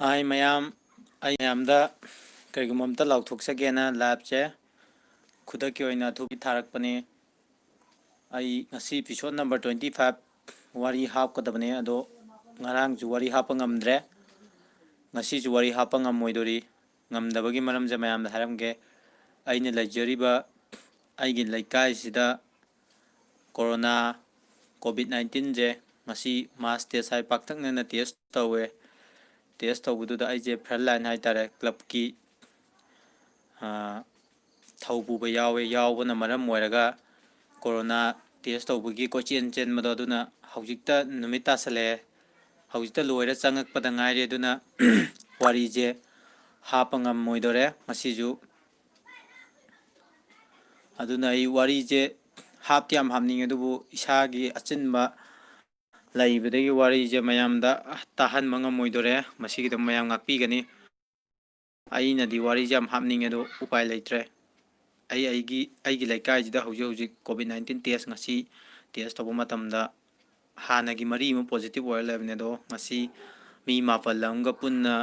ꯍꯥꯏ ꯃꯌꯥꯝ ꯑꯩ ꯃꯌꯥꯝꯗ ꯀꯔꯤꯒꯨꯝꯕ ꯑꯝꯇ ꯂꯥꯎꯊꯣꯛꯆꯒꯦꯅ ꯂꯥꯏꯚꯁꯦ ꯈꯨꯗꯛꯀꯤ ꯑꯣꯏꯅ ꯑꯊꯨꯕꯤ ꯊꯥꯔꯛꯄꯅꯤ꯫ ꯑꯩ ꯉꯁꯤ ꯏꯄꯤꯁꯣꯠ ꯅꯝꯕꯔ 25 ꯋꯥꯔꯤ ꯍꯥꯞꯀꯗꯕꯅꯦ ꯑꯗꯣ ꯉꯔꯥꯡꯁꯨ ꯋꯥꯔꯤ ꯍꯥꯞꯄ ꯉꯝꯗ꯭ꯔꯦ, ꯉꯁꯤꯁꯨ ꯋꯥꯔꯤ ꯍꯥꯞꯄ ꯉꯝꯃꯣꯏꯗꯣꯔꯤ꯫ ꯉꯝꯗꯕꯒꯤ ꯃꯔꯝꯁꯦ ꯃꯌꯥꯝꯗ ꯍꯥꯏꯔꯝꯒꯦ꯫ ꯑꯩꯅ ꯂꯩꯖꯔꯤꯕ ꯑꯩꯒꯤ ꯂꯩꯀꯥꯏꯁꯤꯗ ꯀꯣꯔꯣꯅꯥ ꯀꯣꯚꯤꯗ-19ꯁꯦ ꯉꯁꯤ ꯃꯥꯁ ꯇꯦꯁ ꯍꯥꯏ ꯄꯥꯛꯇꯛꯅꯅ ꯇꯦꯁ ꯇꯧꯋꯦ꯫ ꯇꯦꯁ ꯇꯧꯕꯗꯨꯗ ꯑꯩꯁꯦ ꯐ꯭ꯔꯟꯠ ꯂꯥꯏꯟ ꯍꯥꯏꯇꯥꯔꯦ, ꯀ꯭ꯂꯕꯀꯤ ꯊꯧ ꯄꯨꯕ ꯌꯥꯎꯕꯅ ꯃꯔꯝ ꯑꯣꯏꯔꯒ ꯀꯣꯔꯣꯅꯥ ꯇꯦꯁ ꯇꯧꯕꯒꯤ ꯀꯣꯏꯆꯦꯟ ꯆꯦꯟꯕꯗꯣ ꯑꯗꯨꯅ ꯍꯧꯖꯤꯛꯇ ꯅꯨꯃꯤꯠ ꯇꯥꯁꯜꯂꯛꯑꯦ, ꯍꯧꯖꯤꯛꯇ ꯂꯣꯏꯔ ꯆꯪꯉꯛꯄꯗ ꯉꯥꯏꯔꯦ꯫ ꯑꯗꯨꯅ ꯋꯥꯔꯤꯁꯦ ꯍꯥꯞꯄ ꯉꯝꯃꯣꯏꯗꯣꯔꯦ ꯉꯁꯤꯁꯨ꯫ ꯑꯗꯨꯅ ꯑꯩ ꯋꯥꯔꯤꯁꯦ ꯍꯥꯞꯇꯤ ꯌꯥꯝ ꯍꯥꯞꯅꯤꯡꯉꯦ, ꯑꯗꯨꯕꯨ ꯏꯁꯥꯒꯤ ꯑꯆꯤꯟꯕ ꯂꯩꯕꯗꯒꯤ ꯋꯥꯔꯤꯁꯦ ꯃꯌꯥꯝꯗ ꯇꯥꯍꯟꯕ ꯉꯝꯃꯣꯏꯗꯣꯔꯦ꯫ ꯃꯁꯤꯒꯤꯗꯃꯛ ꯃꯌꯥꯝ ꯉꯥꯛꯄꯤꯒꯅꯤ꯫ ꯑꯩꯅꯗꯤ ꯋꯥꯔꯤꯁꯦ ꯌꯥꯝ ꯍꯥꯞꯅꯤꯡꯉꯦ ꯑꯗꯣ ꯎꯄꯥꯏ ꯂꯩꯇ꯭ꯔꯦ꯫ ꯑꯩꯒꯤ ꯂꯩꯀꯥꯏꯁꯤꯗ ꯍꯧꯖꯤꯛ ꯀꯣꯚꯤꯗ-19 ꯇꯦꯁ ꯉꯁꯤ ꯇꯦꯁ ꯇꯧꯕ ꯃꯇꯝꯗ ꯍꯥꯟꯅꯒꯤ 3 ꯑꯃ ꯄꯣꯖꯤꯇꯤꯚ ꯑꯣꯏꯔ ꯂꯩꯕꯅꯦ, ꯑꯗꯣ ꯉꯁꯤ ꯃꯤ 9 ꯑꯃꯒ ꯄꯨꯟꯅ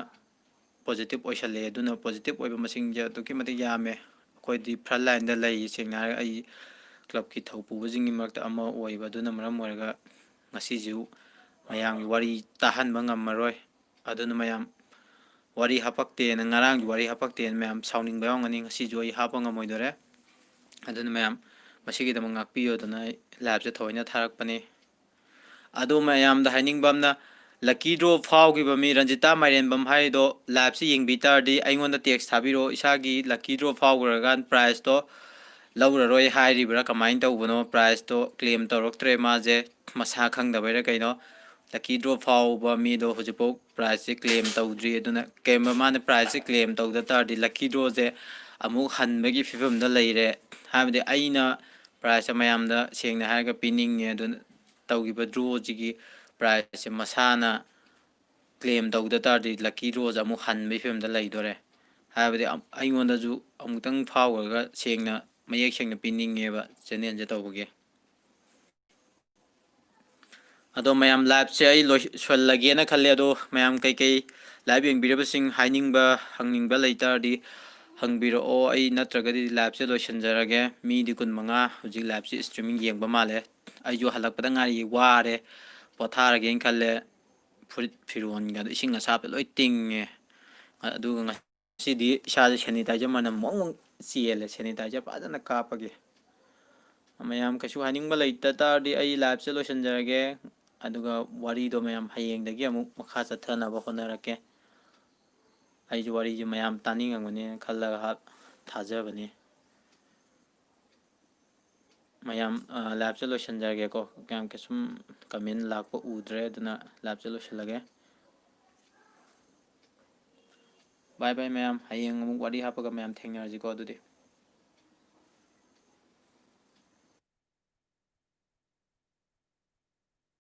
ꯄꯣꯖꯤꯇꯤꯚ ꯑꯣꯏꯁꯜꯂꯛꯑꯦ꯫ ꯑꯗꯨꯅ ꯄꯣꯖꯤꯇꯤꯚ ꯑꯣꯏꯕ ꯃꯁꯤꯡꯁꯦ ꯑꯗꯨꯛꯀꯤ ꯃꯇꯤꯛ ꯌꯥꯝꯃꯦ꯫ ꯑꯩꯈꯣꯏꯗꯤ ꯐ꯭ꯔꯟꯠ ꯂꯥꯏꯟꯗ ꯂꯩ, ꯁꯦꯡꯅ ꯍꯥꯏꯔꯒ ꯑꯩ ꯀ꯭ꯂꯕꯀꯤ ꯊꯧꯄꯨꯕꯁꯤꯡꯒꯤ ꯃꯔꯛꯇ ꯑꯃ ꯑꯣꯏꯕ, ꯑꯗꯨꯅ ꯃꯔꯝ ꯑꯣꯏꯔꯒ ꯉꯁꯤꯁꯨ ꯃꯌꯥꯝꯒꯤ ꯋꯥꯔꯤ ꯇꯥꯍꯟꯕ ꯉꯝꯃꯔꯣꯏ꯫ ꯑꯗꯨꯅ ꯃꯌꯥꯝ ꯋꯥꯔꯤ ꯍꯥꯄꯛꯇꯦꯅ, ꯉꯔꯥꯡꯒꯤ ꯋꯥꯔꯤ ꯍꯥꯄꯛꯇꯦꯅ ꯃꯌꯥꯝ ꯁꯥꯎꯅꯤꯡꯕ ꯌꯥꯎꯔꯝꯒꯅꯤ꯫ ꯉꯁꯤꯁꯨ ꯑꯩ ꯍꯥꯞꯄ ꯉꯝꯃꯣꯏꯗꯣꯔꯦ꯫ ꯑꯗꯨꯅ ꯃꯌꯥꯝ ꯃꯁꯤꯒꯤꯗꯃꯛ ꯉꯥꯛꯄꯤꯌꯣꯗꯅ ꯑꯩ ꯂꯥꯏꯚꯁꯦ ꯊꯑꯣꯏꯅ ꯊꯥꯔꯛꯄꯅꯤ꯫ ꯑꯗꯣ ꯃꯌꯥꯝꯗ ꯍꯥꯏꯅꯤꯡꯕ ꯑꯃꯅ, ꯂꯛꯀꯤ ꯗ꯭ꯔꯣ ꯐꯥꯎꯈꯤꯕ ꯃꯤ ꯔꯟꯖꯤꯇꯥ ꯃꯥꯏꯔꯦꯟꯕꯝ ꯍꯥꯏꯔꯤꯗꯣ ꯂꯥꯏꯚꯁꯦ ꯌꯦꯡꯕꯤ ꯇꯥꯔꯗꯤ ꯑꯩꯉꯣꯟꯗ ꯇꯦꯛꯁ ꯊꯥꯕꯤꯔꯛꯑꯣ꯫ ꯏꯁꯥꯒꯤ ꯂꯛꯀꯤ ꯗ꯭ꯔꯣ ꯐꯥꯎꯈ꯭ꯔꯀꯥꯟ ꯄ꯭ꯔꯥꯏꯖꯇꯣ ꯂꯧꯔꯔꯣꯏ ꯍꯥꯏꯔꯤꯕ꯭ꯔꯥ ꯀꯃꯥꯏꯅ ꯇꯧꯕꯅꯣ? ꯄ꯭ꯔꯥꯏꯖꯇꯣ ꯀ꯭ꯂꯦꯝ ꯇꯧꯔꯛꯇ꯭ꯔꯦ ꯃꯥꯁꯦ, ꯃꯁꯥ ꯈꯪꯗꯕꯩꯔꯥ ꯀꯩꯅꯣ? ꯂꯛꯀꯤ ꯗ꯭ꯔꯣ ꯐꯥꯎꯕ ꯃꯤꯗꯣ ꯍꯧꯖꯤꯛꯐꯥꯎ ꯄ꯭ꯔꯥꯏꯖꯁꯦ ꯀ꯭ꯂꯦꯝ ꯇꯧꯗ꯭ꯔꯤ꯫ ꯑꯗꯨꯅ ꯀꯩꯒꯨꯝꯕ ꯃꯥꯅ ꯄ꯭ꯔꯥꯏꯖꯁꯦ ꯀ꯭ꯂꯦꯝ ꯇꯧꯗ ꯇꯥꯔꯗꯤ ꯂꯛꯀꯤ ꯗ꯭ꯔꯣꯁꯦ ꯑꯃꯨꯛ ꯍꯟꯕꯒꯤ ꯐꯤꯕꯝꯗ ꯂꯩꯔꯦ꯫ ꯍꯥꯏꯕꯗꯤ ꯑꯩꯅ ꯄ꯭ꯔꯥꯏꯖꯁꯦ ꯃꯌꯥꯝꯗ ꯁꯦꯡꯅ ꯍꯥꯏꯔꯒ ꯄꯤꯅꯤꯡꯉꯦ, ꯑꯗꯨꯅ ꯇꯧꯈꯤꯕ ꯗ꯭ꯔꯣꯁꯤꯒꯤ ꯄ꯭ꯔꯥꯏꯖꯁꯦ ꯃꯁꯥꯅ ꯀ꯭ꯂꯦꯝ ꯇꯧꯗ ꯇꯥꯔꯗꯤ ꯂꯛꯀꯤ ꯗ꯭ꯔꯣꯁꯦ ꯑꯃꯨꯛ ꯍꯟꯕꯒꯤ ꯐꯤꯕꯝꯗ ꯂꯩꯗꯣꯔꯦ꯫ ꯍꯥꯏꯕꯗꯤ ꯑꯩꯉꯣꯟꯗꯁꯨ ꯑꯃꯨꯛꯇꯪ ꯐꯥꯎꯈ꯭ꯔꯒ ꯁꯦꯡꯅ ꯃꯌꯦꯛ ꯁꯦꯡꯅ ꯄꯤꯅꯤꯡꯉꯦꯕ ꯆꯦꯅꯦꯜꯁꯦ ꯇꯧꯕꯒꯤ꯫ ꯑꯗꯣ ꯃꯌꯥꯝ ꯂꯥꯏꯚꯁꯦ ꯑꯩ ꯂꯣꯏꯁꯤꯜꯂꯒꯦꯅ ꯈꯜꯂꯦ꯫ ꯑꯗꯣ ꯃꯌꯥꯝ ꯀꯩꯀꯩ ꯂꯥꯏꯚ ꯌꯦꯡꯕꯤꯔꯕꯁꯤꯡ ꯍꯥꯏꯅꯤꯡꯕ ꯍꯪꯅꯤꯡꯕ ꯂꯩꯇꯥꯔꯗꯤ ꯍꯪꯕꯤꯔꯛꯑꯣ꯫ ꯑꯩ ꯅꯠꯇ꯭ꯔꯒꯗꯤ ꯂꯥꯏꯚꯁꯦ ꯂꯣꯏꯁꯤꯟꯖꯔꯒꯦ꯫ ꯃꯤꯗꯤ 15 ꯍꯧꯖꯤꯛ ꯂꯥꯏꯚꯁꯦ ꯏꯁꯇ꯭ꯔꯤꯃꯤꯡ ꯌꯦꯡꯕ ꯃꯥꯜꯂꯦ꯫ ꯑꯩꯁꯨ ꯍꯜꯂꯛꯄꯗ ꯉꯥꯏꯔꯤ, ꯋꯥꯔꯦ, ꯄꯣꯊꯥꯔꯒꯦꯅ ꯈꯜꯂꯦ꯫ ꯐꯨꯔꯤꯠ ꯐꯤꯔꯣꯟꯒꯗꯣ ꯏꯁꯤꯡ ꯑꯁꯥꯕꯗ ꯂꯣꯏ ꯇꯤꯡꯉꯦ꯫ ꯑꯗꯨꯒ ꯉꯁꯤꯗꯤ ꯏꯁꯥꯁꯦ ꯁꯦꯅꯤꯇꯥꯏꯖꯔ ꯃꯅꯝ ꯃꯣꯡ ꯆꯦꯜꯂꯦ, ꯁꯦꯅꯤꯇꯥꯏꯖꯔ ꯐꯖꯅ ꯀꯥꯞꯄꯒꯤ꯫ ꯃꯌꯥꯝ ꯀꯩꯁꯨ ꯍꯥꯏꯅꯤꯡꯕ ꯂꯩꯇ ꯇꯥꯔꯗꯤ ꯑꯩ ꯂꯥꯏꯚꯁꯦ ꯂꯣꯏꯁꯤꯟꯖꯔꯒꯦ꯫ ꯑꯗꯨꯒ ꯋꯥꯔꯤꯗꯣ ꯃꯌꯥꯝ ꯍꯌꯦꯡꯗꯒꯤ ꯑꯃꯨꯛ ꯃꯈꯥ ꯆꯠꯊꯅꯕ ꯍꯣꯠꯅꯔꯛꯀꯦ꯫ ꯑꯩꯁꯨ ꯋꯥꯔꯤꯁꯦ ꯃꯌꯥꯝ ꯇꯥꯅꯤꯡꯉꯝꯒꯅꯦꯅ ꯈꯜꯂꯒ ꯊꯥꯖꯕꯅꯤ꯫ ꯃꯌꯥꯝ ꯂꯥꯏꯚꯁꯦ ꯂꯣꯏꯁꯤꯟꯖꯔꯒꯦꯀꯣ꯫ ꯀꯌꯥꯝ ꯀꯩꯁꯨꯝ ꯀꯃꯦꯟ ꯂꯥꯛꯄ ꯎꯗ꯭ꯔꯦ, ꯑꯗꯨꯅ ꯂꯥꯏꯚꯁꯦ ꯂꯣꯏꯁꯤꯜꯂꯒꯦ꯫ ꯕꯥꯏ ꯕꯥꯏ ꯃꯌꯥꯝ, ꯍꯌꯦꯡ ꯑꯃꯨꯛ ꯋꯥꯔꯤ ꯍꯥꯞꯄꯒ ꯃꯌꯥꯝ ꯊꯦꯡꯅꯔꯁꯤꯀꯣ꯫ ꯑꯗꯨꯗꯤ